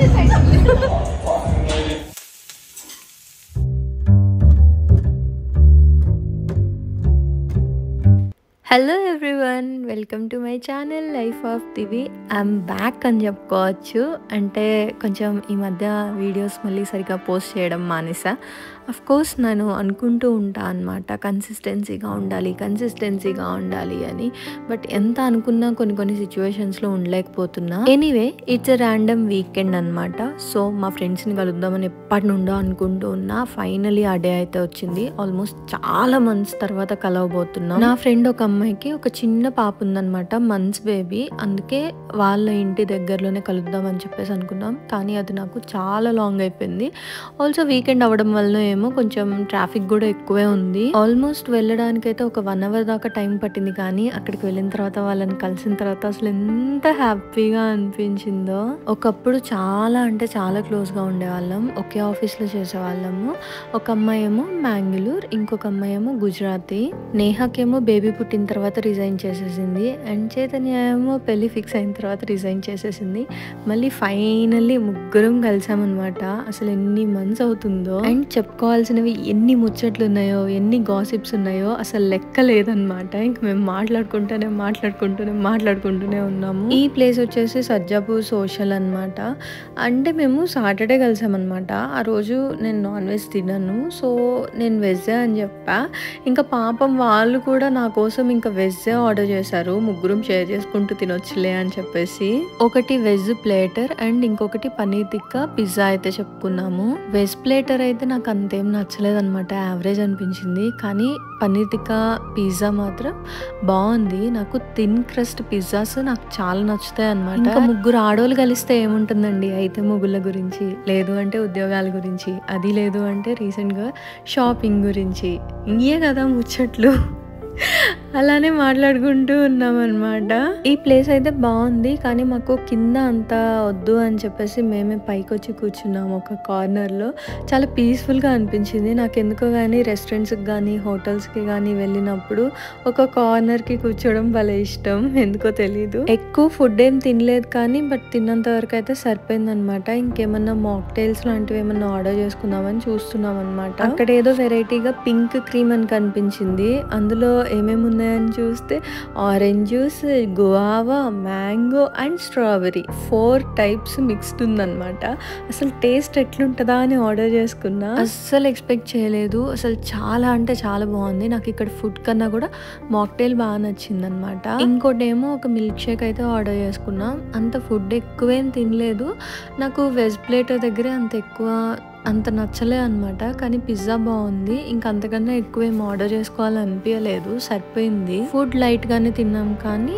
Hello everyone, welcome to my channel life of Divi. I'm back అని చెప్పుకోవచ్చు. అంటే కొంచెం ఈ మధ్య వీడియోస్ మళ్ళీ సరిగ్గా పోస్ట్ చేయడం మానేసా. కోర్స్ నేను అనుకుంటూ ఉంటాను అనమాట, కన్సిస్టెన్సీగా ఉండాలి అని. బట్ ఎంత అనుకున్నా కొన్ని సిచ్యువేషన్స్లో ఉండలేకపోతున్నా. Anyway, it's a random weekend అనమాట. సో మా ఫ్రెండ్స్ని కలుద్దామని ఎప్పటి నుండో అనుకుంటూ ఉన్నా. ఫైనలీ ఆ డే అయితే వచ్చింది. ఆల్మోస్ట్ చాలా మంత్స్ తర్వాత కలవబోతున్నా. నా ఫ్రెండ్ ఒక అమ్మాయికి ఒక చిన్న పాప ఉందనమాట, మంత్స్ బేబీ. అందుకే వాళ్ళ ఇంటి దగ్గరలోనే కలుద్దామని చెప్పేసి అనుకున్నాం. కానీ అది నాకు చాలా లాంగ్ అయిపోయింది. ఆల్సో వీకెండ్ అవ్వడం వల్ల ఏమో కొంచెం ట్రాఫిక్ కూడా ఎక్కువే ఉంది. ఆల్మోస్ట్ వెళ్ళడానికి అయితే ఒక 1 hour దాకా టైం పట్టింది. కానీ అక్కడికి వెళ్ళిన తర్వాత వాళ్ళని కలిసిన తర్వాత అసలు ఎంత హ్యాపీగా అనిపించిందో. ఒకప్పుడు చాలా అంటే చాలా క్లోజ్ గా ఉండేవాళ్ళం, ఒకే ఆఫీస్ లో చేసేవాళ్ళము. ఒక అమ్మాయి ఏమో మ్యాంగ్లూర్, ఇంకొక అమ్మాయి ఏమో గుజరాతీ. నేహాకేమో బేబీ పుట్టిన తర్వాత రిజైన్ చేసేసింది, అండ్ చైతన్య ఏమో పెళ్లి ఫిక్స్ అయిన తర్వాత రిజైన్ చేసేసింది. మళ్ళీ ఫైనల్లీ ముగ్గురం కలిసామన్నమాట. అసలు ఎన్ని మంత్స్ అవుతుందో, అండ్ చెప్పుకోవాల్సినవి ఎన్ని ముచ్చట్లు ఉన్నాయో, ఎన్ని గాసిప్స్ ఉన్నాయో అసలు లెక్క లేదనమాట. ఇంక మేము మాట్లాడుకుంటూనే ఉన్నాము. ఈ ప్లేస్ వచ్చేసి సజ్జాపూర్ సోషల్ అనమాట. అంటే మేము సాటర్డే కలిసామన్నమాట. ఆ రోజు నేను నాన్ వెజ్ తిన్నాను, సో నేను వెజ్జే అని చెప్పా. ఇంకా పాపం వాళ్ళు కూడా నా కోసం ఇంకా వెజ్జే ఆర్డర్ చేశారు. ముగ్గురం షేర్ చేసుకుంటూ తినొచ్చులే అని చెప్పేసి. ఒకటి వెజ్ ప్లేటర్ అండ్ ఇంకొకటి పన్నీర్ టిక్కా పిజ్జా అయితే చెప్పుకున్నాము. వెజ్ ప్లేటర్ అయితే నాకు అంతేం నచ్చలేదన్నమాట, యావరేజ్ అనిపించింది. కానీ పన్నీర్ టిక్కా పిజ్జా మాత్రం బాగుంది. నాకు థిన్ క్రస్ట్ పిజ్జాస్ నాకు చాలా నచ్చుతాయి అనమాట. ఇంకా ముగ్గురు ఆడోళ్ళు కలిస్తే ఏముంటుందండి, అయితే ముగ్గుల గురించి, లేదు అంటే ఉద్యోగాల గురించి, అది లేదు అంటే రీసెంట్గా షాపింగ్ గురించి, ఇంకే కదా ముచ్చట్లు. అలానే మాట్లాడుకుంటూ ఉన్నామన్నమాట. ఈ ప్లేస్ అయితే బాగుంది, కానీ మాకు కింద అంతా వద్దు అని చెప్పేసి మేమే పైకి వచ్చి కూర్చున్నాము ఒక కార్నర్లో. చాలా పీస్ఫుల్గా అనిపించింది. నాకు ఎందుకో కానీ రెస్టారెంట్స్కి కానీ హోటల్స్కి కానీ వెళ్ళినప్పుడు ఒక కార్నర్కి కూర్చోవడం భలే ఇష్టం, ఎందుకో తెలీదు. ఎక్కువ ఫుడ్ ఏం తినలేదు కానీ బట్ తిన్నంత వరకు అయితే సరిపోయిందనమాట. ఇంకేమన్నా మాక్టైల్స్ లాంటివి ఏమన్నా ఆర్డర్ చేసుకుందామని చూస్తున్నాం అనమాట. అక్కడ ఏదో వెరైటీగా పింక్ క్రీమ్ అని కనిపించింది. అందులో ఏమేమి ఉన్నాయని చూస్తే orange juice, guava, mango and strawberry 4 types mixed ఉందన్నమాట. అసలు టేస్ట్ ఎట్లుంటుందా అని ఆర్డర్ చేసుకున్నా. అస్సలు ఎక్స్పెక్ట్ చేయలేదు. అసలు చాలా అంటే చాలా బాగుంది. నాకు ఇక్కడ ఫుడ్ కన్నా కూడా మాక్టైల్ బాగా నచ్చింది అనమాట. ఇంకోటి ఏమో ఒక మిల్క్ షేక్ అయితే ఆర్డర్ చేసుకున్నాం. అంత ఫుడ్ ఎక్కువేం తినలేదు. నాకు వెజ్ ప్లేటర్ దగ్గరే అంత నచ్చలే అనమాట. కానీ పిజ్జా బాగుంది. ఇంకా అంతకన్నా ఎక్కువ ఏం ఆర్డర్ చేసుకోవాలనిపించలేదు, సరిపోయింది. ఫుడ్ లైట్ గానే తిన్నాం, కానీ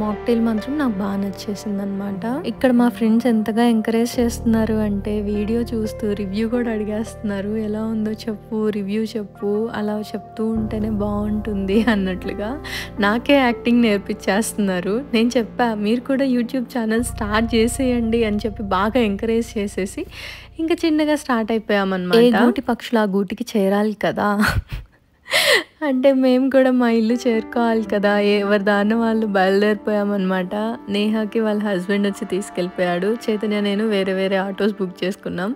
మాక్టైల్ మాత్రం నాకు బాగా నచ్చేసింది అనమాట. ఇక్కడ మా ఫ్రెండ్స్ ఎంతగా ఎంకరేజ్ చేస్తున్నారు అంటే వీడియో చూస్తూ రివ్యూ కూడా అడిగేస్తున్నారు. ఎలా ఉందో చెప్పు, రివ్యూ చెప్పు, అలా చెప్తూ ఉంటేనే బాగుంటుంది అన్నట్లుగా నాకే యాక్టింగ్ నేర్పించేస్తున్నారు. నేను చెప్పా మీరు కూడా యూట్యూబ్ ఛానల్ స్టార్ట్ చేసేయండి అని చెప్పి బాగా ఎంకరేజ్ చేసేసి ఇంకా చిన్నగా స్టార్ట్ అయిపోయామన్నమాట. ఏ గూటి పక్షులు ఆ గూటికి చేరాలి కదా, అంటే మేము కూడా మా ఇల్లు చేరుకోవాలి కదా. ఎవరి దారిన వాళ్ళు బయలుదేరిపోయామన్నమాట. నేహాకి వాళ్ళ హస్బెండ్ వచ్చి తీసుకెళ్ళిపోయాడు. చైతన్య నేను వేరే ఆటోస్ బుక్ చేసుకున్నాం.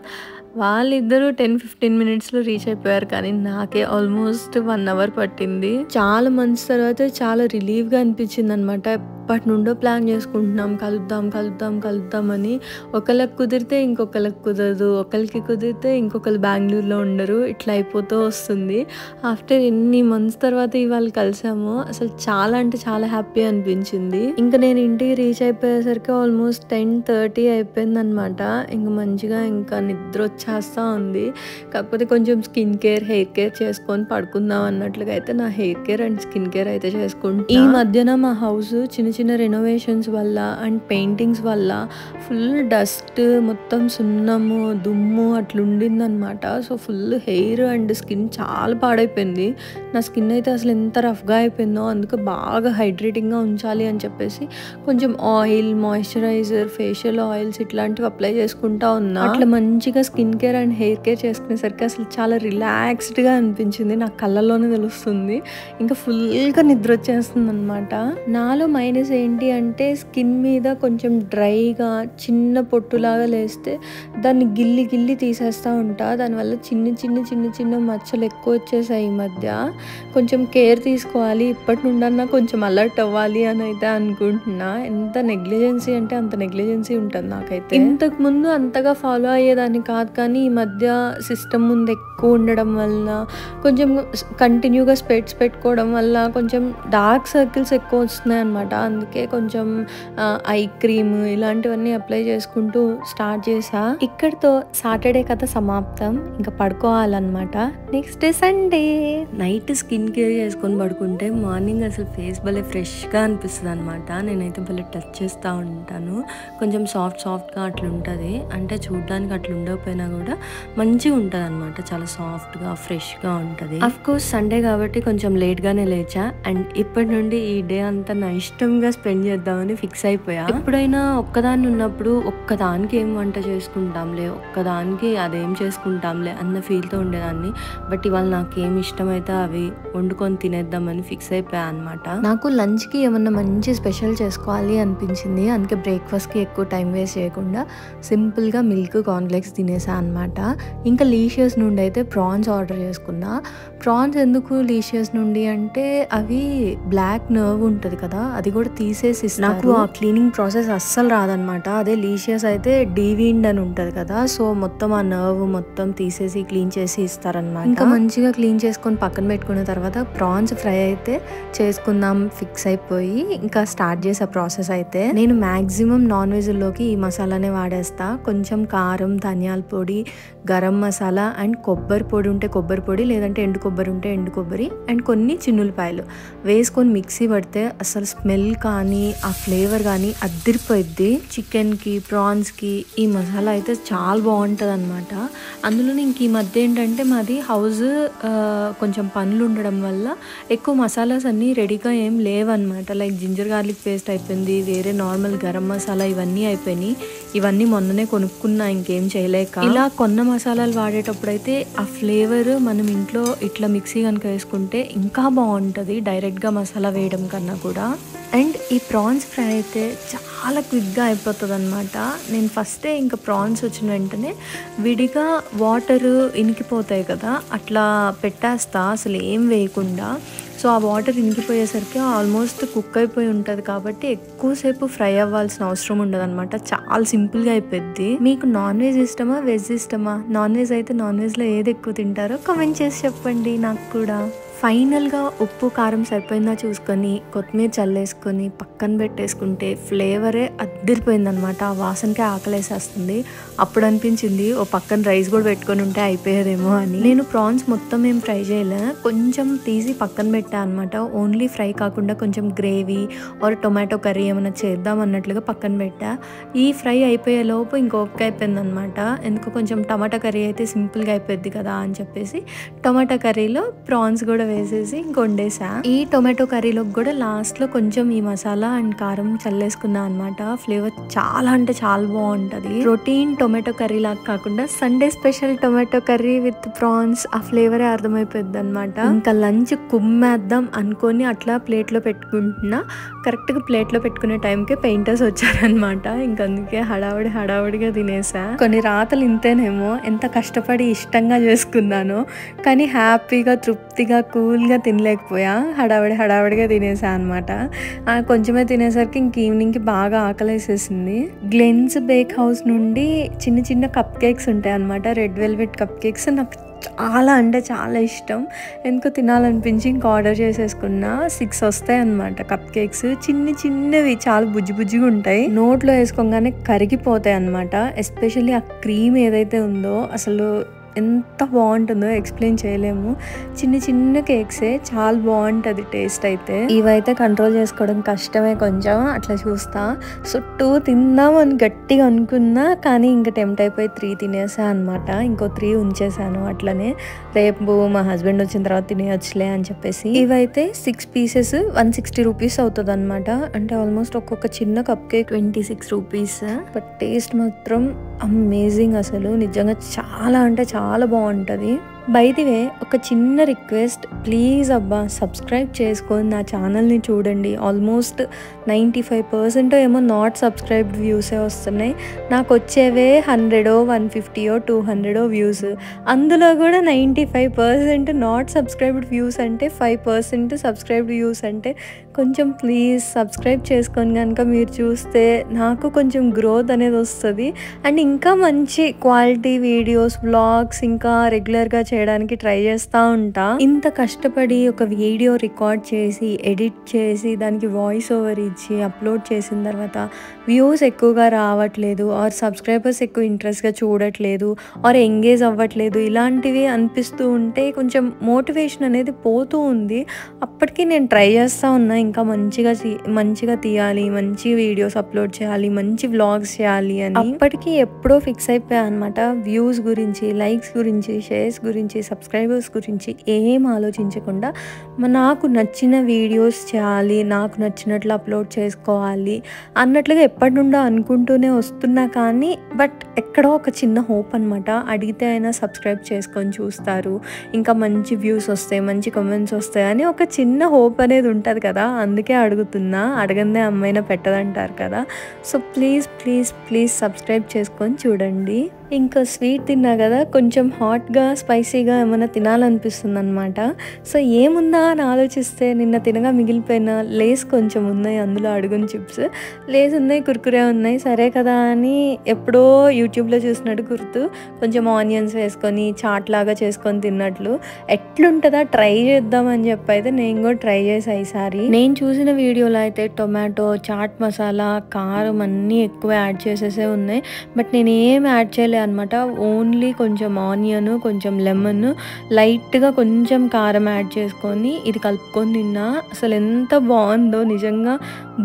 వాళ్ళిద్దరూ 10-15 minutesలో రీచ్ అయిపోయారు. కానీ నాకే ఆల్మోస్ట్ 1 hour పట్టింది. చాలా మంత్స్ తర్వాత చాలా రిలీఫ్గా అనిపించింది అనమాట. ఎప్పటి నుండో ప్లాన్ చేసుకుంటున్నాం, కలుద్దాం అని. ఒకళ్ళకి కుదిరితే ఇంకొకళ్ళకి కుదరదు, ఒకరికి కుదిరితే ఇంకొకరు బెంగళూరులో ఉండరు, ఇట్లా అయిపోతూ వస్తుంది. ఆఫ్టర్ ఎన్ని మంత్స్ తర్వాత ఇవాళ కలిసాము. అసలు చాలా అంటే చాలా హ్యాపీ అనిపించింది. ఇంకా నేను ఇంటికి రీచ్ అయిపోయేసరికి ఆల్మోస్ట్ 10:30 అయిపోయింది అనమాట. ఇంకా మంచిగా ఇంకా నిద్ర వచ్చేస్తా ఉంది. కాకపోతే కొంచెం స్కిన్ కేర్, హెయిర్ కేర్ చేసుకొని పడుకుందాం అన్నట్లుగా అయితే నా hair care and skin care అయితే చేసుకుంటాను. ఈ మధ్యన మా హౌస్ చిన్న రెనోవేషన్స్ వల్ల అండ్ పెయింటింగ్స్ వల్ల ఫుల్ డస్ట్, మొత్తం సున్నము, దుమ్ము అట్లుండిందనమాట. So full hair and skin చాలా పాడైపోయింది. నా స్కిన్ అయితే అసలు ఎంత రఫ్గా అయిపోయిందో. అందుకే బాగా హైడ్రేటింగ్గా ఉంచాలి అని చెప్పేసి కొంచెం ఆయిల్, మాయిశ్చరైజర్, ఫేషియల్ ఆయిల్స్ ఇట్లాంటివి అప్లై చేసుకుంటా ఉన్నా. అట్లా మంచిగా skin care and hair care చేసుకునేసరికి అసలు చాలా రిలాక్స్డ్గా అనిపించింది. నాకు కళ్ళల్లోనే తెలుస్తుంది. ఇంకా ఫుల్గా నిద్ర వచ్చేస్తుంది అనమాట. నాలో మైనస్ మైనస్ ఏంటి అంటే స్కిన్ మీద కొంచెం డ్రైగా చిన్న పొట్టులాగా లేస్తే దాన్ని గిల్లి గిల్లి తీసేస్తూ ఉంటా. దానివల్ల చిన్న మచ్చలు ఎక్కువ వచ్చేసాయి ఈ మధ్య. కొంచెం కేర్ తీసుకోవాలి, ఇప్పటి నుండన్నా కొంచెం అలర్ట్ అవ్వాలి అని అయితే అనుకుంటున్నా. ఎంత నెగ్లిజెన్సీ అంటే అంత నెగ్లిజెన్సీ ఉంటుంది నాకైతే. ఇంతకుముందు అంతగా ఫాలో అయ్యేదాన్ని కాదు, కానీ ఈ మధ్య సిస్టమ్ ముందు ఎక్కువ ఉండడం వల్ల, కొంచెం కంటిన్యూగా స్పెట్స్ పెట్టుకోవడం వల్ల కొంచెం డార్క్ సర్కిల్స్ ఎక్కువ వస్తున్నాయి అనమాట. అందుకే కొంచెం ఐ క్రీమ్ ఇలాంటివన్నీ అప్లై చేసుకుంటూ స్టార్ట్ చేసా. ఇక్కడితో సాటర్డే కథ సమాప్తం. ఇంకా పడుకోవాలన్నమాట. Next day Sunday. Night skin care చేసుకొని పడుకుంటే మార్నింగ్ అసలు ఫేస్ భలే ఫ్రెష్గా అనిపిస్తుంది అనమాట. నేనైతే భలే టచ్ చేస్తూ ఉంటాను. కొంచెం సాఫ్ట్గా అట్లా ఉంటుంది. అంటే చూడడానికి అట్లా ఉండకపోయినా కూడా మంచిగా ఉంటుంది అనమాట. చాలా సాఫ్ట్గా ఫ్రెష్గా ఉంటుంది. అఫ్ కోర్స్ సండే కాబట్టి కొంచెం లేట్గానే లేచా. అండ్ ఇప్పటి నుండి ఈ డే అంతా నా ఇష్టంగా స్పెండ్ చేద్దామని ఫిక్స్ అయిపోయా. ఎప్పుడైనా ఒక్కదాన్ని ఉన్నప్పుడు ఒక్కదానికి ఏం వంట చేసుకుంటాంలే, ఒక్కదానికి అదేం చేసుకుంటాంలే అన్న ఫీల్తో ఉండేదాన్ని. బట్ ఇవాళ నాకేం ఇష్టమైతే అవి వండుకొని తినేద్దామని ఫిక్స్ అయిపోయా అనమాట. నాకు లంచ్కి ఏమన్నా మంచి స్పెషల్ చేసుకోవాలి అనిపించింది. అందుకే బ్రేక్ఫాస్ట్కి ఎక్కువ టైం వేస్ట్ చేయకుండా సింపుల్గా మిల్క్ కార్న్ఫ్లెక్స్ తినేసా అనమాట. ఇంకా లీషియస్ నుండి అయితే ప్రాన్స్ ఆర్డర్ చేసుకున్నా. ప్రాన్స్ ఎందుకు లీషియస్ నుండి అంటే అవి బ్లాక్ నర్వ్ ఉంటుంది కదా, అది కూడా తీసేసి నాకు ఆ క్లీనింగ్ ప్రాసెస్ అస్సలు రాదనమాట. అదే లీషియస్ అయితే డీవీండ్ అని ఉంటుంది కదా, సో మొత్తం ఆ నర్వ్ మొత్తం తీసేసి క్లీన్ చేసి ఇస్తారనమాట. ఇంకా మంచిగా క్లీన్ చేసుకొని పక్కన పెట్టుకున్న తర్వాత ప్రాన్స్ ఫ్రై అయితే చేసుకుందాం ఫిక్స్ అయిపోయి ఇంకా స్టార్ట్ చేసే ప్రాసెస్. అయితే నేను మ్యాక్సిమం నాన్ వెజ్లోకి ఈ మసాలానే వాడేస్తా. కొంచెం కారం, ధనియాల పొడి, గరం మసాలా అండ్ కొబ్బరి పొడి ఉంటే కొబ్బరి పొడి, లేదంటే ఎండు కొబ్బరి ఉంటే ఎండు కొబ్బరి అండ్ కొన్ని చిన్నులపాయలు వేసుకొని మిక్సీ పడితే అసలు స్మెల్ కానీ ఆ ఫ్లేవర్ కానీ అద్దిరిపోయిద్ది. చికెన్కి, ప్రాన్స్కి ఈ మసాలా అయితే చాలా బాగుంటుంది అనమాట. అందులోనే ఇంక ఈ మధ్య ఏంటంటే మాది హౌస్ కొంచెం పనులు ఉండడం వల్ల ఎక్కువ మసాలాస్ అన్నీ రెడీగా ఏం లేవన్నమాట. లైక్ జింజర్ గార్లిక్ పేస్ట్ అయిపోయింది, వేరే నార్మల్ గరం మసాలా ఇవన్నీ అయిపోయినాయి. ఇవన్నీ మొన్ననే కొనుక్కున్నా, ఇంకేం చేయలేక. ఇలా కొన్న మసాలాలు వాడేటప్పుడు అయితే ఆ ఫ్లేవర్ మనం ఇంట్లో ఇట్లా మిక్సీ కనుక వేసుకుంటే ఇంకా బాగుంటుంది డైరెక్ట్గా మసాలా వేయడం కన్నా కూడా. అండ్ ఈ ప్రాన్స్ ఫ్రై అయితే చాలా క్విక్గా అయిపోతుంది అనమాట. నేను ఫస్టే ఇంకా ప్రాన్స్ వచ్చిన వెంటనే విడిగా వాటర్ ఇనికిపోతాయి కదా, అట్లా పెట్టేస్తా అసలు ఏం వేయకుండా. సో ఆ వాటర్ ఇనికిపోయేసరికి ఆల్మోస్ట్ కుక్ అయిపోయి ఉంటుంది కాబట్టి ఎక్కువసేపు ఫ్రై అవ్వాల్సిన అవసరం ఉండదు అనమాట. చాలా సింపుల్గా అయిపోద్ది. మీకు నాన్ వెజ్ ఇష్టమా, వెజ్ ఇష్టమా? నాన్ వెజ్ అయితే నాన్ వెజ్లో ఏది ఎక్కువ తింటారో కామెంట్ చేసి చెప్పండి నాకు కూడా. ఫైనల్గా ఉప్పు కారం సరిపోయిందా చూసుకొని కొత్తిమీర చల్లేసుకొని పక్కన పెట్టేసుకుంటే ఫ్లేవరే అద్దిరిపోయిందనమాట. ఆ వాసనకే ఆకలేసేస్తుంది. అప్పుడు అనిపించింది ఓ పక్కన రైస్ కూడా పెట్టుకొని ఉంటే అయిపోయేదేమో అని. నేను ప్రాన్స్ మొత్తం ఏం ఫ్రై చేయలే, కొంచెం తీసి పక్కన పెట్టా అనమాట. ఓన్లీ ఫ్రై కాకుండా కొంచెం గ్రేవీ ఆర్ టొమాటో కర్రీ ఏమైనా చేద్దాం అన్నట్లుగా పక్కన పెట్టా. ఈ ఫ్రై అయిపోయే లోపు ఇంకొక అయిపోయింది అనమాట. ఎందుకు కొంచెం టమాటా కర్రీ అయితే సింపుల్గా అయిపోద్ది కదా అని చెప్పేసి టమాటా కర్రీలో ప్రాన్స్ కూడా వేసేసి ఇంకొండేసా. ఈ టొమాటో కర్రీలోకి కూడా లాస్ట్లో కొంచెం ఈ మసాలా అండ్ కారం చల్లేసుకున్నా అనమాట. ఫ్లేవర్ చాలా అంటే చాలా బాగుంటుంది. రొటీన్ టొమాటో కర్రీ లాగా కాకుండా Sunday special tomato curry with prawns, ఆ ఫ్లేవరే అర్థమైపోద్ది అనమాట. ఇంకా లంచ్ కుమ్మేద్దాం అనుకొని అట్లా ప్లేట్లో పెట్టుకుంటున్నా. కరెక్ట్గా ప్లేట్లో పెట్టుకునే టైంకే పెయింటర్స్ వచ్చారనమాట. ఇంకా అందుకే హడావుడిగా తినేసా. కొన్ని రాతలు ఇంతేనేమో, ఎంత కష్టపడి ఇష్టంగా చేసుకున్నానో కానీ హ్యాపీగా తృప్తిగా కూల్గా తినలేకపోయా. హడావిడిగా తినేసా అనమాట. కొంచెమే తినేసరికి ఇంక ఈవినింగ్కి బాగా ఆకలేసేసింది. గ్లెన్స్ బేక్ హౌస్ నుండి చిన్న కప్ కేక్స్ ఉంటాయి అనమాట. రెడ్ వెల్వెట్ కప్ కేక్స్ నాకు చాలా అంటే చాలా ఇష్టం. ఎందుకో తినాలనిపించి ఇంకా ఆర్డర్ చేసేసుకున్నా. 6 వస్తాయి అనమాట కప్ కేక్స్. చిన్నవి చాలా బుజ్జిగా ఉంటాయి. నోట్లో వేసుకోగానే కరిగిపోతాయి అనమాట. ఎస్పెషల్లీ ఆ క్రీమ్ ఏదైతే ఉందో అసలు ఎంత బాగుంటుందో ఎక్స్ప్లెయిన్ చేయలేము. చిన్న కేక్సే, చాలా బాగుంటుంది టేస్ట్ అయితే. ఇవైతే కంట్రోల్ చేసుకోవడం కష్టమే కొంచెం, అట్లా చూస్తా. సో 2 తిందామని గట్టిగా అనుకున్నా, కానీ ఇంకా టెంప్ట్ అయిపోయి 3 తినేసా అనమాట. ఇంకో 3 ఉంచేసాను అట్లనే. రేపు మా హస్బెండ్ వచ్చిన తర్వాత తినేయచ్చులే అని చెప్పేసి. ఇవైతే 6 పీసెస్ 160 రూపీస్ అవుతుంది అనమాట. అంటే ఆల్మోస్ట్ ఒక్కొక్క చిన్న cup cake 26 rupees. But taste మాత్రం అమేజింగ్, అసలు నిజంగా చాలా అంటే చాలా బాగుంటుంది. బై ది వే ఒక చిన్న రిక్వెస్ట్, ప్లీజ్ అబ్బా సబ్స్క్రైబ్ చేసుకొని నా ఛానల్ని చూడండి. ఆల్మోస్ట్ 95% ఏమో నాట్ సబ్స్క్రైబ్డ్ వ్యూసే వస్తున్నాయి. నాకు వచ్చేవే 100, 150, 200 వ్యూస్. అందులో కూడా 95% నాట్ సబ్స్క్రైబ్డ్ వ్యూస్ అంటే 5% సబ్స్క్రైబ్డ్ వ్యూస్ అంటే కొంచెం ప్లీజ్ సబ్స్క్రైబ్ చేసుకొని కనుక మీరు చూస్తే నాకు కొంచెం గ్రోత్ అనేది వస్తుంది. అండ్ ఇంకా మంచి క్వాలిటీ వీడియోస్, వ్లాగ్స్ ఇంకా రెగ్యులర్గా చేయడానికి ట్రై చేస్తూ ఉంటా. ఇంత కష్టపడి ఒక వీడియో రికార్డ్ చేసి ఎడిట్ చేసి దానికి వాయిస్ ఓవర్ ఇచ్చి అప్లోడ్ చేసిన తర్వాత వ్యూస్ ఎక్కువగా రావట్లేదు, ఆర్ సబ్స్క్రైబర్స్ ఎక్కువ ఇంట్రెస్ట్గా చూడట్లేదు, ఆర్ ఎంగేజ్ అవ్వట్లేదు, ఇలాంటివి అనిపిస్తూ ఉంటే కొంచెం మోటివేషన్ అనేది పోతూ ఉంది. అప్పటికి నేను ట్రై చేస్తూ ఉన్నా ఇంకా మంచిగా తీయాలి, మంచి వీడియోస్ అప్లోడ్ చేయాలి, మంచి వ్లాగ్స్ చేయాలి అని. అప్పటికి ఎప్పుడో ఫిక్స్ అయిపోయా అనమాట. వ్యూస్ గురించి, లైక్స్ గురించి, షేర్స్ గురించి, సబ్స్క్రైబర్స్ గురించి ఏం ఆలోచించకుండా నాకు నచ్చిన వీడియోస్ చేయాలి, నాకు నచ్చినట్లు అప్లోడ్ చేసుకోవాలి అన్నట్లుగా ఎప్పటి నుండో అనుకుంటూనే వస్తున్నా. కానీ బట్ ఎక్కడో ఒక చిన్న హోప్ అనమాట, అడిగితే అయినా సబ్స్క్రైబ్ చేసుకొని చూస్తారు, ఇంకా మంచి వ్యూస్ వస్తాయి, మంచి కామెంట్స్ వస్తాయి అని ఒక చిన్న హోప్ అనేది ఉంటుంది కదా. అందుకే అడుగుతున్నా, అడగందే అమ్మాయినా పెట్టదంటారు కదా. So please please please subscribe చేసుకొని చూడండి. ఇంకా స్వీట్ తిన్నా కదా, కొంచెం హాట్గా స్పైసీగా ఏమైనా తినాలనిపిస్తుంది అనమాట. సో ఏముందా అని ఆలోచిస్తే నిన్న తినగా మిగిలిపోయిన లేస్ కొంచెం ఉన్నాయి, అందులో అడుగుని చిప్స్ లేస్ ఉన్నాయి, కుర్కురే ఉన్నాయి. సరే కదా అని ఎప్పుడో యూట్యూబ్లో చూసినట్టు గుర్తు, కొంచెం ఆనియన్స్ వేసుకొని చాట్ లాగా చేసుకొని తిన్నట్లు ఎట్లుంటుందా ట్రై చేద్దామని చెప్పి అయితే నేను కూడా ట్రై చేసా ఈసారి. నేను చూసిన వీడియోలో అయితే టొమాటో, చాట్ మసాలా, కారం అన్నీ ఎక్కువ యాడ్ చేసేసే ఉన్నాయి. బట్ నేను ఏం యాడ్ చేయలేదు అనమాట. ఓన్లీ కొంచెం ఆనియన్, కొంచెం లెమన్, లైట్గా కొంచెం కారం యాడ్ చేసుకొని ఇది కలుపుకొని తిన్నా. అసలు ఎంత బాగుందో, నిజంగా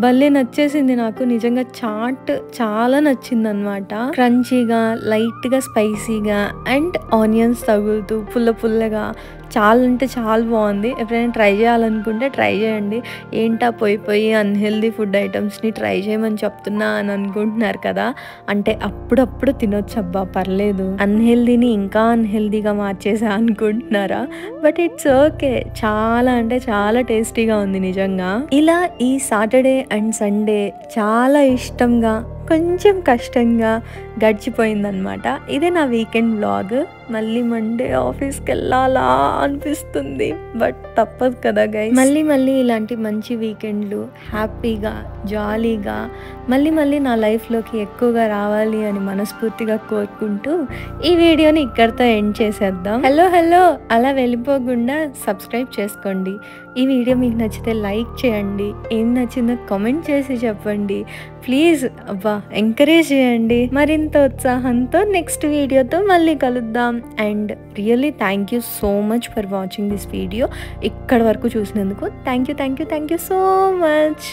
భలే నచ్చేసింది నాకు. నిజంగా చాట్ చాలా నచ్చింది అనమాట. క్రంచీగా, లైట్గా స్పైసీగా అండ్ ఆనియన్స్ తగులుతూ పుల్లగా చాలా అంటే చాలా బాగుంది. ఎప్పుడైనా ట్రై చేయాలనుకుంటే ట్రై చేయండి. ఏంటా పోయి అన్హెల్దీ ఫుడ్ ఐటమ్స్ని ట్రై చేయమని చెప్తున్నా అని అనుకుంటున్నారు కదా. అంటే అప్పుడప్పుడు తినొచ్చు అబ్బా, పర్లేదు. అన్హెల్దీని ఇంకా అన్హెల్దీగా మార్చేసా అనుకుంటున్నారా? బట్ ఇట్స్ ఓకే, చాలా అంటే చాలా టేస్టీగా ఉంది నిజంగా. ఇలా ఈ సాటర్డే అండ్ సండే చాలా ఇష్టంగా, కొంచెం కష్టంగా గడిచిపోయిందనమాట. ఇదే నా వీకెండ్ వ్లాగ్. మళ్ళీ మండే ఆఫీస్కి వెళ్ళాలా అనిపిస్తుంది, బట్ తప్పదు కదా గైస్. మళ్ళీ ఇలాంటి మంచి వీకెండ్లు హ్యాపీగా, జాలీగా మళ్ళీ నా లైఫ్లోకి ఎక్కువగా రావాలి అని మనస్ఫూర్తిగా కోరుకుంటూ ఈ వీడియోని ఇక్కడితో ఎండ్ చేసేద్దాం. హలో అలా వెళ్ళిపోకుండా సబ్స్క్రైబ్ చేసుకోండి. ఈ వీడియో మీకు నచ్చితే లైక్ చేయండి, ఏం నచ్చిందో కామెంట్ చేసి చెప్పండి ప్లీజ్. అబ్బా ఎంకరేజ్ చేయండి. మరింత ఉత్సాహంతో నెక్స్ట్ వీడియోతో మళ్ళీ కలుద్దాం. And really thank you so much for watching this video. ఇక్కడ వరకు చూసినందుకు థ్యాంక్ యూ సో మచ్.